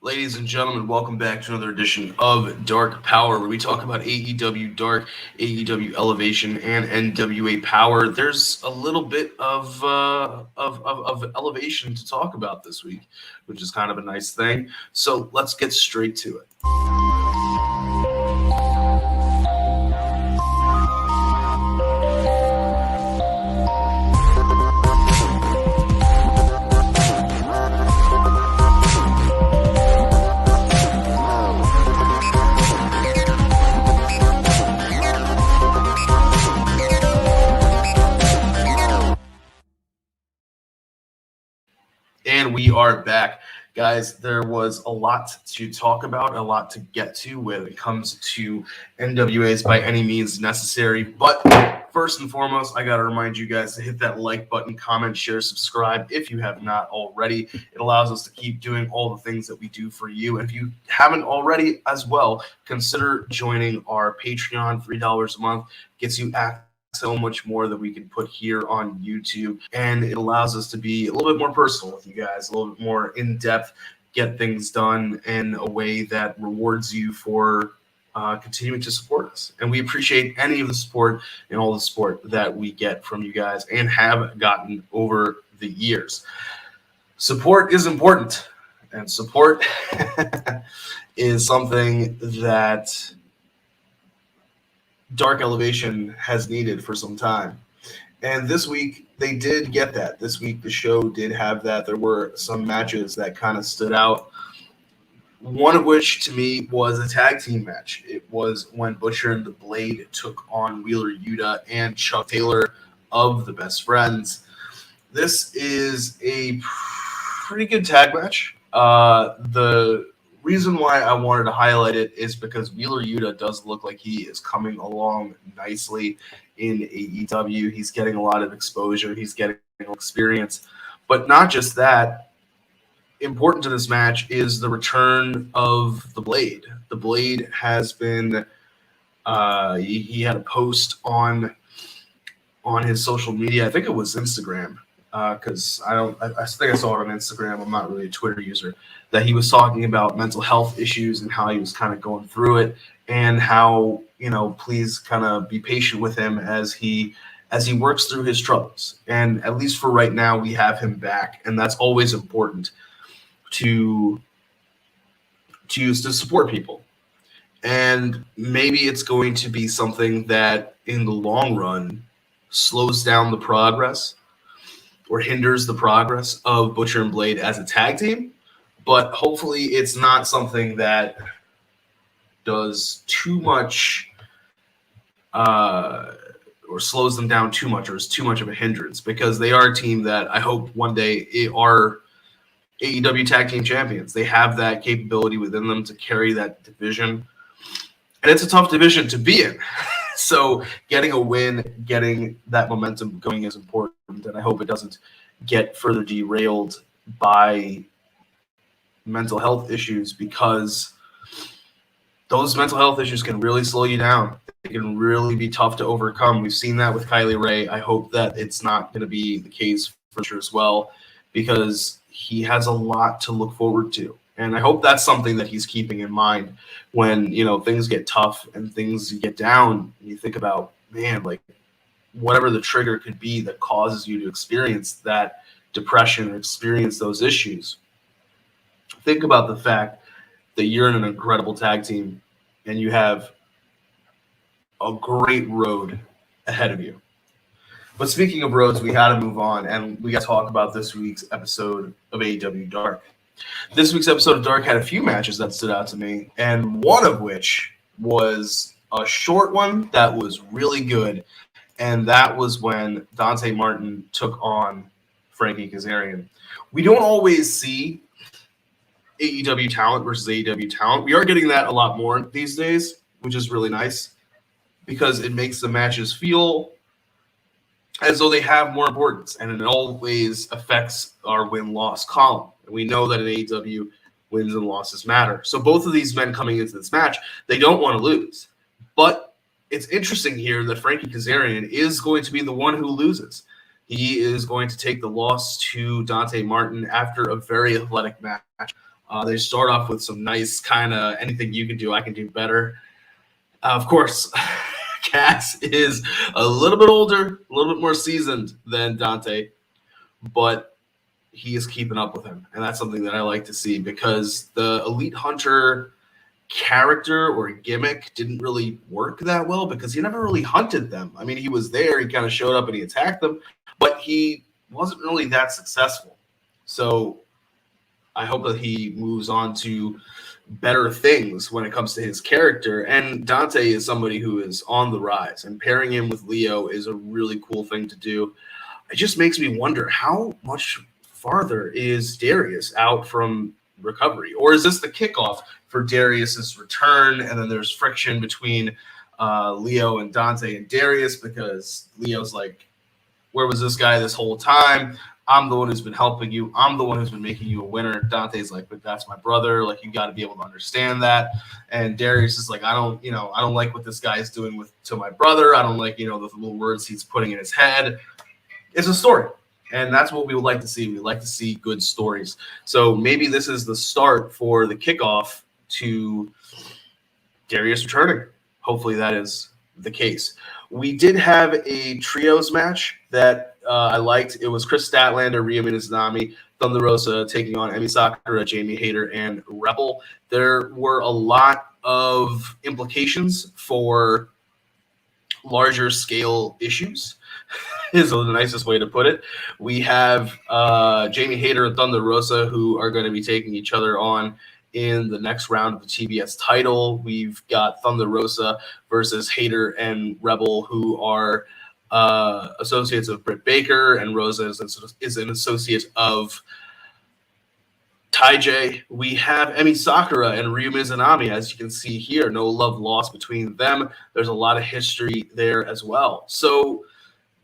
Ladies and gentlemen, welcome back to another edition of Dark Power, where we talk about AEW Dark, AEW Elevation, and NWA Powerrr. There's a little bit of elevation to talk about this week, which is kind of a nice thing. So let's get straight to it. And we are back. Guys, there was a lot to talk about, a lot to get to when it comes to NWAs by any means necessary. But first and foremost, I got to remind you guys to hit that like button, comment, share, subscribe if you have not already. It allows us to keep doing all the things that we do for you. And if you haven't already as well, consider joining our Patreon. $3 a month gets you access so much more that we can put here on YouTube, and it allows us to be a little bit more personal with you guys, a little bit more in-depth, get things done in a way that rewards you for continuing to support us. And we appreciate any of the support and all the support that we get from you guys and have gotten over the years. Support is important, and support is something that Dark Elevation has needed for some time. And this week, they did get that. This week, the show did have that. There were some matches that kind of stood out. One of which, to me, was a tag team match. It was when Butcher and the Blade took on Wheeler Yuta and Chuck Taylor of the Best Friends. This is a pretty good tag match. The reason why I wanted to highlight it is because Wheeler Yuta does look like he is coming along nicely in AEW. He's getting a lot of exposure. He's getting experience. But not just that. Important to this match is the return of the Blade. The Blade has been he had a post on his social media. I think it was Instagram. Because I think I saw it on Instagram. I'm not really a Twitter user. That he was talking about mental health issues and how he was kind of going through it, and how, please kind of be patient with him as he works through his troubles. And at least for right now, we have him back, and that's always important to use to support people. And maybe it's going to be something that in the long run slows down the progress or hinders the progress of Butcher and Blade as a tag team, but hopefully it's not something that does too much or slows them down too much or is too much of a hindrance, because they are a team that I hope one day are AEW tag team champions. They have that capability within them to carry that division, and it's a tough division to be in. So getting a win, getting that momentum going is important, and I hope it doesn't get further derailed by mental health issues, because those mental health issues can really slow you down. They can really be tough to overcome. We've seen that with Kylie Ray. I hope that it's not going to be the case for sure as well, because he has a lot to look forward to. And I hope that's something that he's keeping in mind when, things get tough and things get down. And you think about, man, like whatever the trigger could be that causes you to experience that depression or experience those issues. Think about the fact that you're in an incredible tag team and you have a great road ahead of you. But speaking of roads, we got to move on, and we got to talk about this week's episode of AEW Dark. This week's episode of Dark had a few matches that stood out to me, and one of which was a short one that was really good, and that was when Dante Martin took on Frankie Kazarian. We don't always see AEW talent versus AEW talent. We are getting that a lot more these days, which is really nice, because it makes the matches feel as though they have more importance, and it always affects our win-loss column. And we know that in AEW, wins and losses matter. So both of these men coming into this match, they don't want to lose. But it's interesting here that Frankie Kazarian is going to be the one who loses. He is going to take the loss to Dante Martin after a very athletic match. They start off with some nice kind of anything you can do, I can do better. Of course, Cass is a little bit older, a little bit more seasoned than Dante, but he is keeping up with him. And that's something that I like to see because the Elite Hunter character or gimmick didn't really work that well because he never really hunted them. I mean, he was there, he kind of showed up and he attacked them, but he wasn't really that successful. So I hope that he moves on to better things when it comes to his character. And Dante is somebody who is on the rise, and pairing him with Leo is a really cool thing to do. It just makes me wonder how much farther is Darius out from recovery, or is this the kickoff for Darius's return? And then there's friction between Leo and Dante and Darius because Leo's like, where was this guy this whole time? I'm the one who's been helping you. I'm the one who's been making you a winner. Dante's like, but that's my brother. Like, you got to be able to understand that. And Darius is like, I don't like what this guy is doing to my brother. I don't like, the little words he's putting in his head. It's a story. And that's what we would like to see. We like to see good stories. So maybe this is the start for the kickoff to Darius returning. Hopefully that is the case. We did have a trios match that I liked. It was Chris Statlander, Ryo Mizunami, Thunder Rosa taking on Emi Sakura, Jamie Hayter, and Rebel. There were a lot of implications for larger scale issues is the nicest way to put it. We have Jamie Hayter and Thunder Rosa who are going to be taking each other on in the next round of the TBS title. We've got Thunder Rosa versus Hayter and Rebel, who are associates of Britt Baker, and Rosa is an associate of Taiji. We have Emi Sakura and Ryo Mizunami, as you can see here. No love lost between them. There's a lot of history there as well. So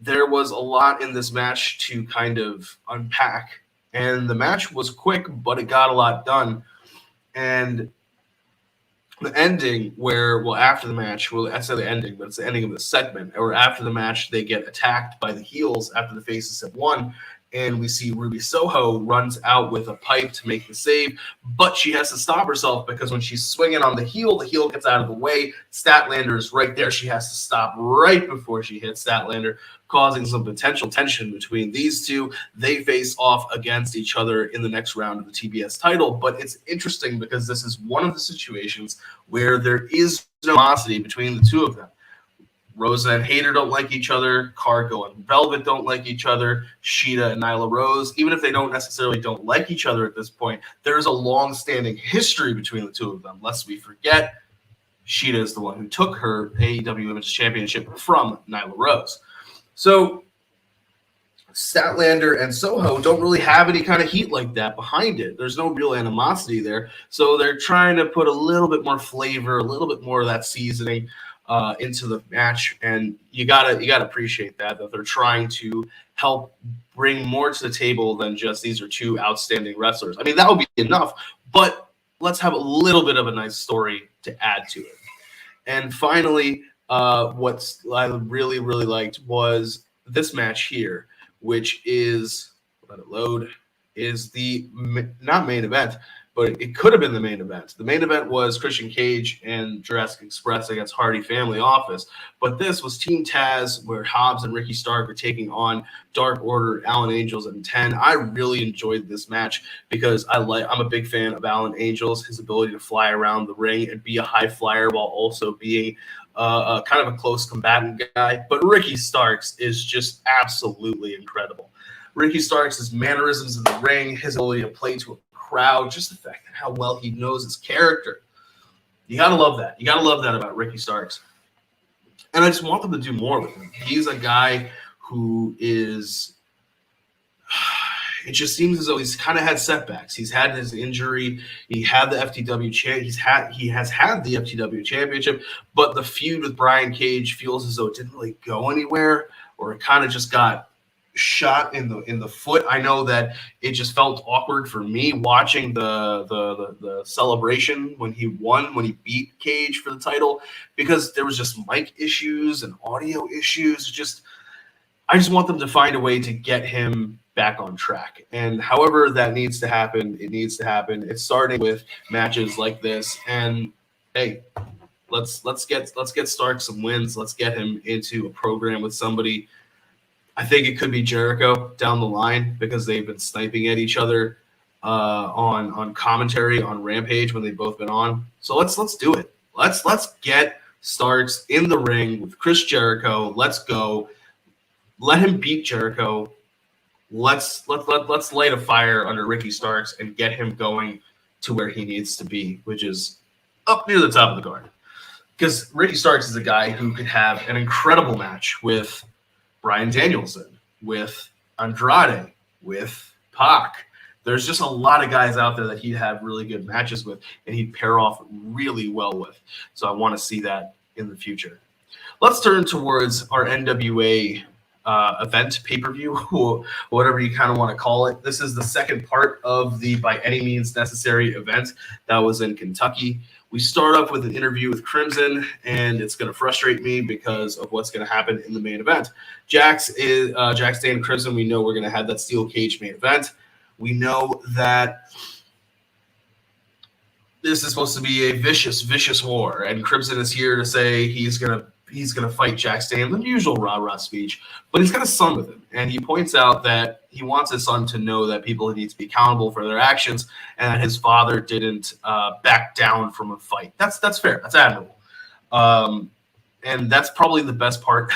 there was a lot in this match to kind of unpack. And the match was quick, but it got a lot done. And the ending after the match, I say the ending, but it's the ending of the segment, or after the match, they get attacked by the heels after the faces have won. And we see Ruby Soho runs out with a pipe to make the save, but she has to stop herself because when she's swinging on the heel gets out of the way. Statlander is right there. She has to stop right before she hits Statlander, causing some potential tension between these two. They face off against each other in the next round of the TBS title, but it's interesting because this is one of the situations where there is no animosity between the two of them. Rosa and Hayter don't like each other. Cargo and Velvet don't like each other. Shida and Nyla Rose, even if they don't like each other at this point, there is a long-standing history between the two of them. Lest we forget, Shida is the one who took her AEW Women's Championship from Nyla Rose. So Statlander and Soho don't really have any kind of heat like that behind it. There's no real animosity there. So they're trying to put a little bit more flavor, a little bit more of that seasoning into the match, and you gotta appreciate that they're trying to help bring more to the table than just these are two outstanding wrestlers. I mean, that would be enough, but let's have a little bit of a nice story to add to it. And finally, what I really liked was this match here, which is, let it load, is the not main event, but it could have been the main event. The main event was Christian Cage and Jurassic Express against Hardy Family Office. But this was Team Tazz, where Hobbs and Ricky Stark are taking on Dark Order, Alan Angels, and 10. I really enjoyed this match because I'm a big fan of Alan Angels, his ability to fly around the ring and be a high flyer while also being kind of a close combatant guy. But Ricky Starks is just absolutely incredible. Ricky Starks' mannerisms in the ring, his ability to play to a crowd, just the fact that how well he knows his character. You gotta love that. You gotta love that about Ricky Starks. And I just want them to do more with him. He's a guy who is, it just seems as though he's kind of had setbacks. He's had his injury. He had the FTW he has had the FTW championship, but the feud with Brian Cage feels as though it didn't really go anywhere, or it kind of just got shot in the foot. I know that it just felt awkward for me watching the celebration when he beat Cage for the title, because there was just mic issues and audio issues. I just want them to find a way to get him back on track. And however that needs to happen, it needs to happen. It's starting with matches like this. And hey, let's get Stark some wins. Let's get him into a program with somebody. I think it could be Jericho down the line because they've been sniping at each other on commentary on Rampage when they've both been on. So let's do it. Let's get Starks in the ring with Chris Jericho. Let's go. Let him beat Jericho. Let's light a fire under Ricky Starks and get him going to where he needs to be, which is up near the top of the card. Because Ricky Starks is a guy who could have an incredible match with Bryan Danielson, with Andrade, with Pac. There's just a lot of guys out there that he'd have really good matches with and he'd pair off really well with. So I want to see that in the future. Let's turn towards our NWA event, pay-per-view, or whatever you kind of want to call it. This is the second part of the By Any Means Necessary event that was in Kentucky. We start off with an interview with Crimson, and it's going to frustrate me because of what's going to happen in the main event. Jax, Dane, and Crimson, we know we're going to have that steel cage main event. We know that this is supposed to be a vicious, vicious war, and Crimson is here to say he's gonna fight Jax Dane, the usual rah-rah speech, but he's got a son with him, and he points out that he wants his son to know that people need to be accountable for their actions, and that his father didn't back down from a fight. That's fair. That's admirable, and that's probably the best part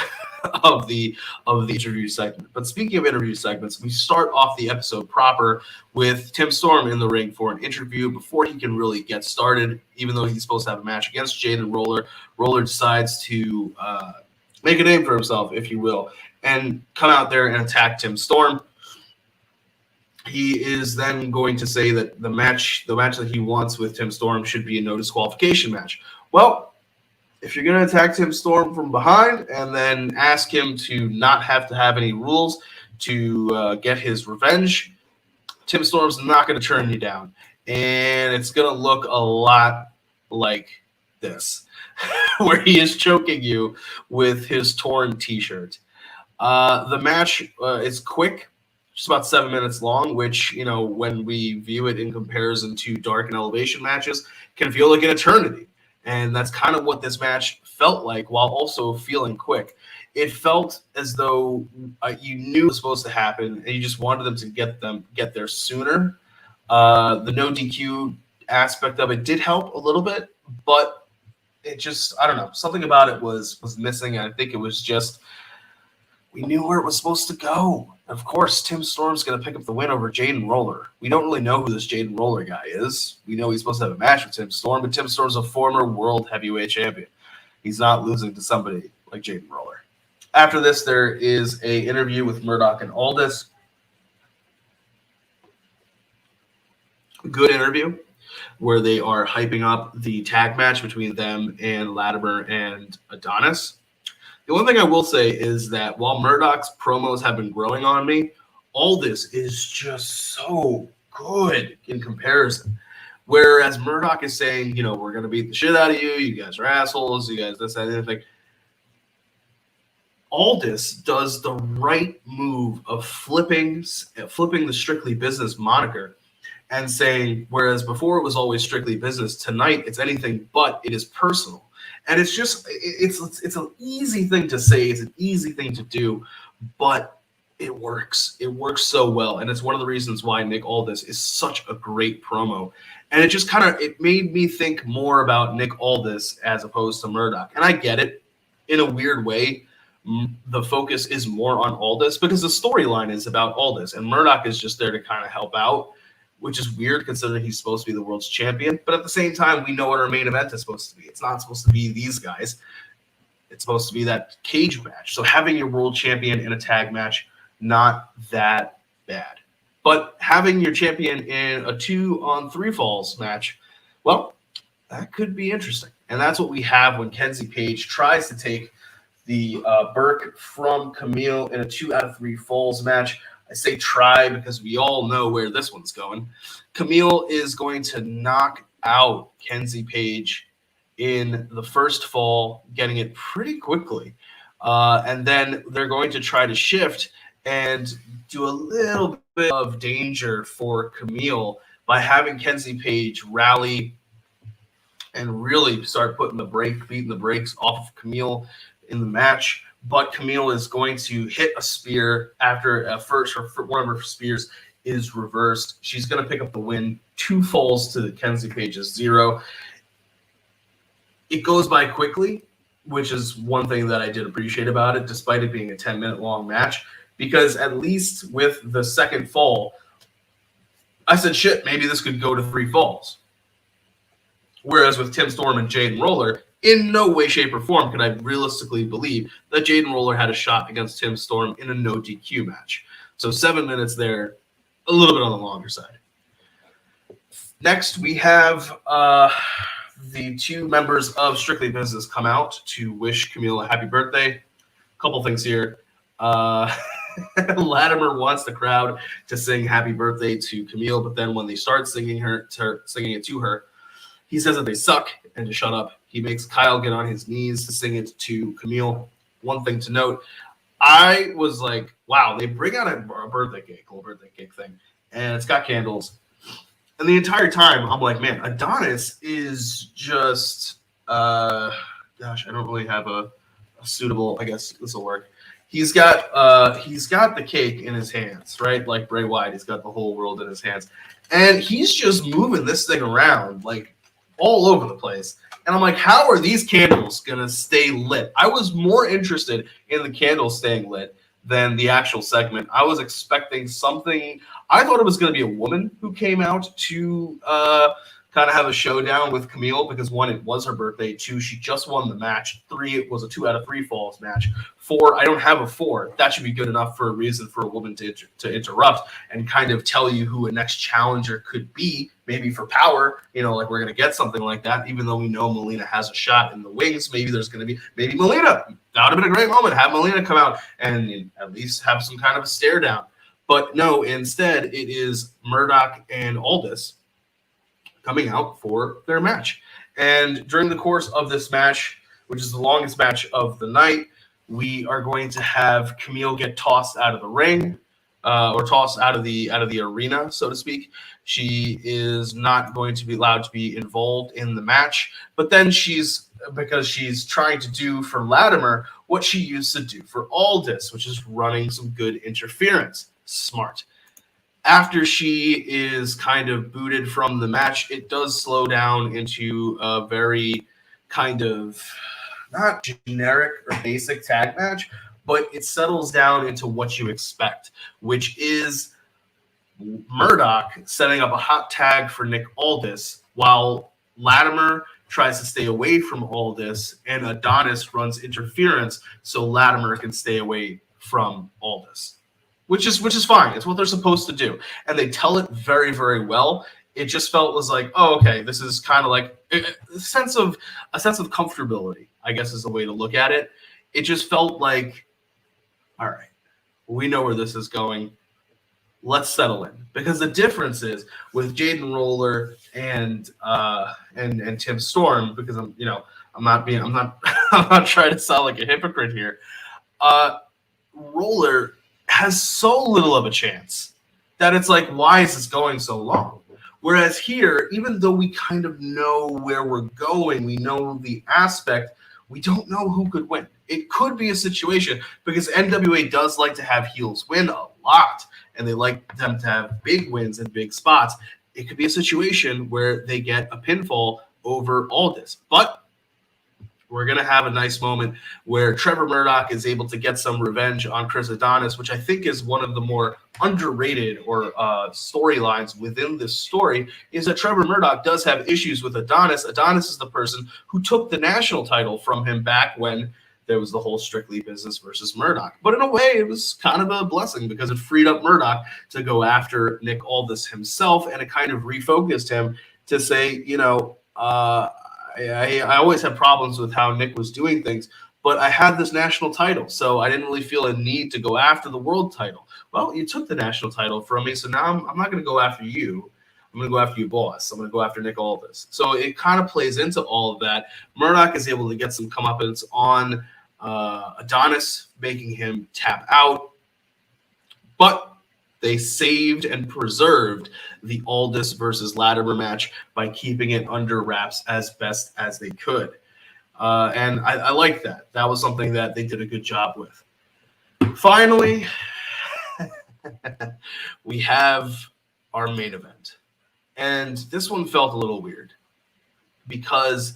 of the interview segment. But speaking of interview segments, we start off the episode proper with Tim Storm in the ring for an interview before he can really get started, even though he's supposed to have a match against Jaden Roller. Roller decides to make a name for himself, if you will, and come out there and attack Tim Storm. He is then going to say that the match that he wants with Tim Storm should be a no disqualification match. Well, if you're going to attack Tim Storm from behind and then ask him to not have to have any rules to get his revenge, Tim Storm's not going to turn you down. And it's going to look a lot like this, where he is choking you with his torn T-shirt. The match is quick, just about 7 minutes long, which, you know, when we view it in comparison to Dark and Elevation matches, can feel like an eternity. And that's kind of what this match felt like, while also feeling quick. It felt as though you knew it was supposed to happen, and you just wanted them to get there sooner. The no DQ aspect of it did help a little bit, but it just, I don't know, something about it was missing. And I think it was just, we knew where it was supposed to go. Of course, Tim Storm's going to pick up the win over Jaden Roller. We don't really know who this Jaden Roller guy is. We know he's supposed to have a match with Tim Storm, but Tim Storm's a former world heavyweight champion. He's not losing to somebody like Jaden Roller. After this, there is an interview with Murdoch and Aldis. Good interview where they are hyping up the tag match between them and Latimer and Adonis. The only thing I will say is that while Murdoch's promos have been growing on me, Aldis is just so good in comparison. Whereas Murdoch is saying, you know, we're going to beat the shit out of you. You guys are assholes. You guys this, that, and everything. Aldis does the right move of flipping the Strictly Business moniker and saying, whereas before it was always Strictly Business, tonight it's anything but, it is personal. And it's just, it's an easy thing to say. It's an easy thing to do, but it works. It works so well. And it's one of the reasons why Nick Aldis is such a great promo. And it just kind of, it made me think more about Nick Aldis as opposed to Murdoch. And I get it in a weird way. The focus is more on Aldis because the storyline is about Aldis, and Murdoch is just there to kind of help out, which is weird considering he's supposed to be the world's champion. But at the same time, we know what our main event is supposed to be. It's not supposed to be these guys. It's supposed to be that cage match. So having your world champion in a tag match, not that bad. But having your champion in a 2-on-3 falls match, well, that could be interesting. And that's what we have when Kenzie Page tries to take the Burke from Camille in a 2-out-of-3 falls match. I say try because we all know where this one's going. Camille is going to knock out Kenzie Page in the first fall, getting it pretty quickly. And then they're going to try to shift and do a little bit of danger for Camille by having Kenzie Page rally and really start beating the brakes off of Camille in the match. But Camille is going to hit a spear after one of her spears is reversed. She's going to pick up the win. 2 falls to Kenzie Page's 0. It goes by quickly, which is one thing that I did appreciate about it, despite it being a 10-minute long match, because at least with the second fall, I said, shit, maybe this could go to 3 falls. Whereas with Tim Storm and Jaden Roller, in no way, shape, or form could I realistically believe that Jaden Roller had a shot against Tim Storm in a no DQ match. So 7 minutes there, a little bit on the longer side. Next, we have the 2 members of Strictly Business come out to wish Camille a happy birthday. Couple things here. Latimer wants the crowd to sing happy birthday to Camille, but then when they start singing it to her, he says that they suck and to shut up. He makes Kyle get on his knees to sing it to Camille. One thing to note, I was like, wow, they bring out a birthday cake thing, and it's got candles. And the entire time, I'm like, man, Adonis is just, I don't really have a suitable, I guess this will work. He's got the cake in his hands, right? Like Bray Wyatt, he's got the whole world in his hands. And he's just moving this thing around, like, all over the place. And I'm like, how are these candles going to stay lit? I was more interested in the candles staying lit than the actual segment. I was expecting something. I thought it was going to be a woman who came out to kind of have a showdown with Camille because 1, it was her birthday. 2, she just won the match. 3, it was a 2 out of 3 falls match. 4, I don't have a 4. That should be good enough for a reason for a woman to interrupt and kind of tell you who a next challenger could be, maybe for power. Like we're going to get something like that, even though we know Melina has a shot in the wings. Maybe there's going to be Melina. That would have been a great moment. Have Melina come out and at least have some kind of a stare down. But no, instead it is Murdoch and Aldis coming out for their match. And during the course of this match, which is the longest match of the night, we are going to have Camille get tossed out of the ring, or tossed out of the arena, so to speak. She is not going to be allowed to be involved in the match. But then because she's trying to do for Latimer what she used to do for Aldis, which is running some good interference. Smart. After she is kind of booted from the match, it does slow down into a very kind of not generic or basic tag match, but it settles down into what you expect, which is Murdoch setting up a hot tag for Nick Aldis while Latimer tries to stay away from Aldis and Adonis runs interference so Latimer can stay away from Aldis. Which is fine. It's what they're supposed to do. And they tell it very, very well. It just was like, oh, okay, this is kind of like a sense of comfortability, I guess is the way to look at it. It just felt like, all right, we know where this is going. Let's settle in. Because the difference is with Jaden Roller and Tim Storm, because I'm not trying to sound like a hypocrite here. Roller has so little of a chance that it's like, why is this going so long? Whereas here, even though we kind of know where we're going, we know the aspect, we don't know who could win. It could be a situation because NWA does like to have heels win a lot, and they like them to have big wins in big spots. It could be a situation where they get a pinfall over Aldis. But we're going to have a nice moment where Trevor Murdoch is able to get some revenge on Chris Adonis, which I think is one of the more underrated or storylines within this story, is that Trevor Murdoch does have issues with Adonis. Adonis is the person who took the national title from him back when there was the whole Strictly Business versus Murdoch. But in a way, it was kind of a blessing because it freed up Murdoch to go after Nick Aldis himself, and it kind of refocused him to say, I always had problems with how Nick was doing things, but I had this national title, so I didn't really feel a need to go after the world title. Well, you took the national title from me, so now I'm not going to go after you. I'm going to go after you, boss. I'm going to go after Nick Aldis. So it kind of plays into all of that. Murdoch is able to get some comeuppance on Adonis, making him tap out. But they saved and preserved the Aldis versus Latimer match by keeping it under wraps as best as they could. And I like that. That was something that they did a good job with. Finally, we have our main event. And this one felt a little weird because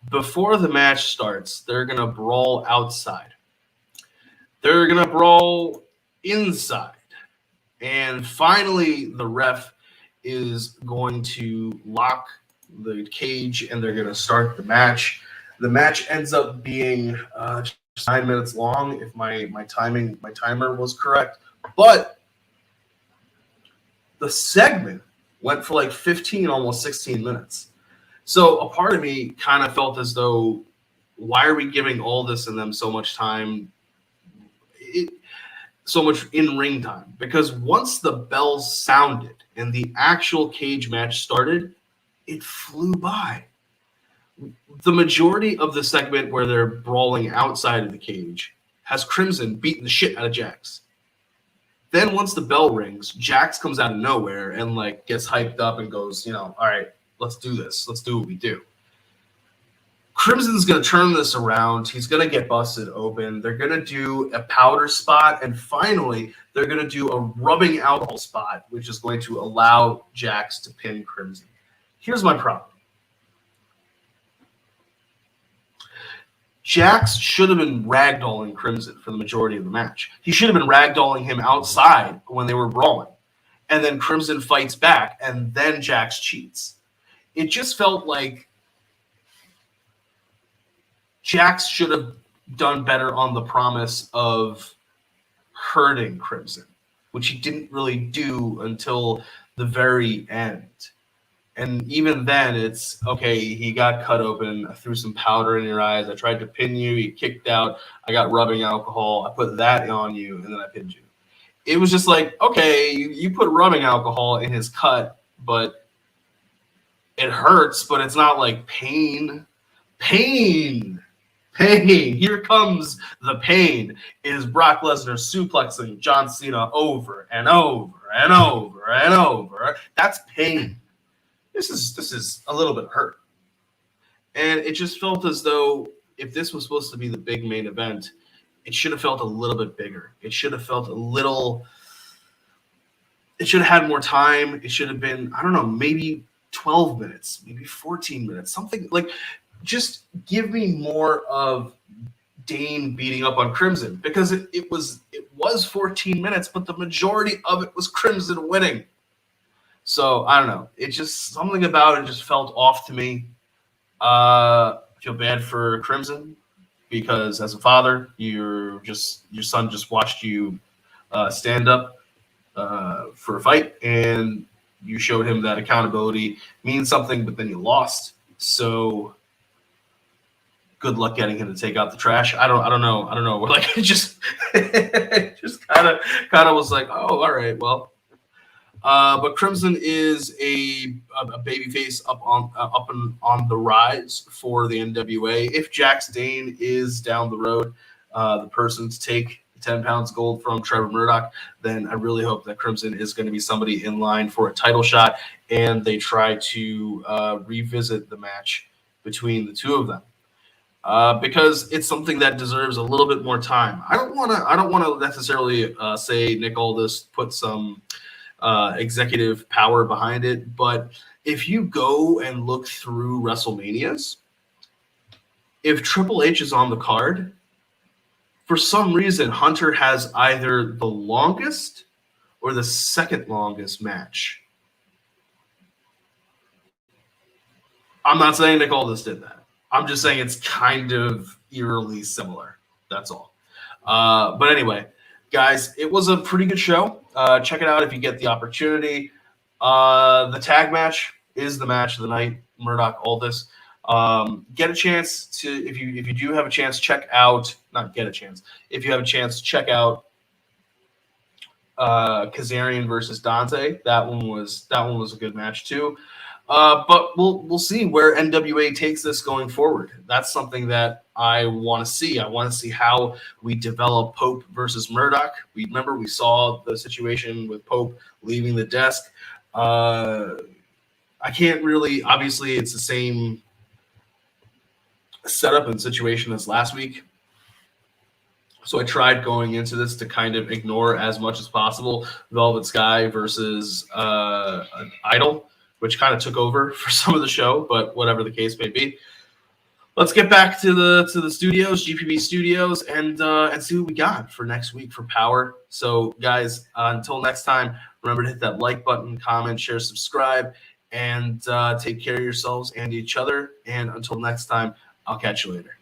before the match starts, they're going to brawl outside. They're going to brawl inside. And finally, the ref is going to lock the cage and they're going to start the match. The match ends up being just 9 minutes long, if my timer was correct. But the segment went for like 15, almost 16 minutes. So a part of me kind of felt as though, why are we giving all this and them so much time? So much in-ring time, because once the bells sounded and the actual cage match started, it flew by. The majority of the segment where they're brawling outside of the cage has Crimson beating the shit out of Jax. Then once the bell rings, Jax comes out of nowhere and like gets hyped up and goes, all right, let's do this. Let's do what we do. Crimson's going to turn this around. He's going to get busted open. They're going to do a powder spot. And finally, they're going to do a rubbing alcohol spot, which is going to allow Jax to pin Crimson. Here's my problem. Jax should have been ragdolling Crimson for the majority of the match. He should have been ragdolling him outside when they were brawling. And then Crimson fights back, and then Jax cheats. It just felt like Jax should have done better on the promise of hurting Crimson, which he didn't really do until the very end. And even then, it's, okay, he got cut open. I threw some powder in your eyes. I tried to pin you. You kicked out. I got rubbing alcohol. I put that on you, and then I pinned you. It was just like, okay, you put rubbing alcohol in his cut, but it hurts, but it's not like pain. Pain. Here comes the pain. It is Brock Lesnar suplexing John Cena over and over and over and over. That's pain. This is a little bit hurt. And it just felt as though if this was supposed to be the big main event, it should have felt a little bit bigger. It should have felt it should have had more time. It should have been, I don't know, maybe 12 minutes, maybe 14 minutes, something like. Just give me more of Dane beating up on Crimson, because it was 14 minutes, but the majority of it was Crimson winning. So I don't know. It just, something about it just felt off to me. I feel bad for Crimson because as a father, your son just watched you stand up for a fight, and you showed him that accountability means something, but then you lost. So good luck getting him to take out the trash. I don't know. We're like, it just kind of was like, oh, all right, well. But Crimson is a babyface up on the rise for the NWA. If Jax Dane is down the road, the person to take 10 pounds gold from Trevor Murdoch, then I really hope that Crimson is going to be somebody in line for a title shot, and they try to revisit the match between the two of them. Because it's something that deserves a little bit more time. I don't want to necessarily say Nick Aldis put some executive power behind it, but if you go and look through WrestleManias, if Triple H is on the card, for some reason Hunter has either the longest or the second longest match. I'm not saying Nick Aldis did that. I'm just saying it's kind of eerily similar. That's all. But anyway, guys, it was a pretty good show. Check it out if you get the opportunity. The tag match is the match of the night, Murdoch Aldis. Get a chance to, if you do have a chance, check out, not get a chance, if you have a chance, check out Kazarian versus Dante. That one was a good match too. But we'll see where NWA takes this going forward. That's something that I want to see. I want to see how we develop Pope versus Murdoch. We saw the situation with Pope leaving the desk. I can't really. Obviously, it's the same setup and situation as last week. So I tried going into this to kind of ignore as much as possible Velvet Sky versus an Idol, which kind of took over for some of the show, but whatever the case may be. Let's get back to the studios, GPB Studios, and see what we got for next week for Powerrr. So, guys, until next time, remember to hit that like button, comment, share, subscribe, and take care of yourselves and each other. And until next time, I'll catch you later.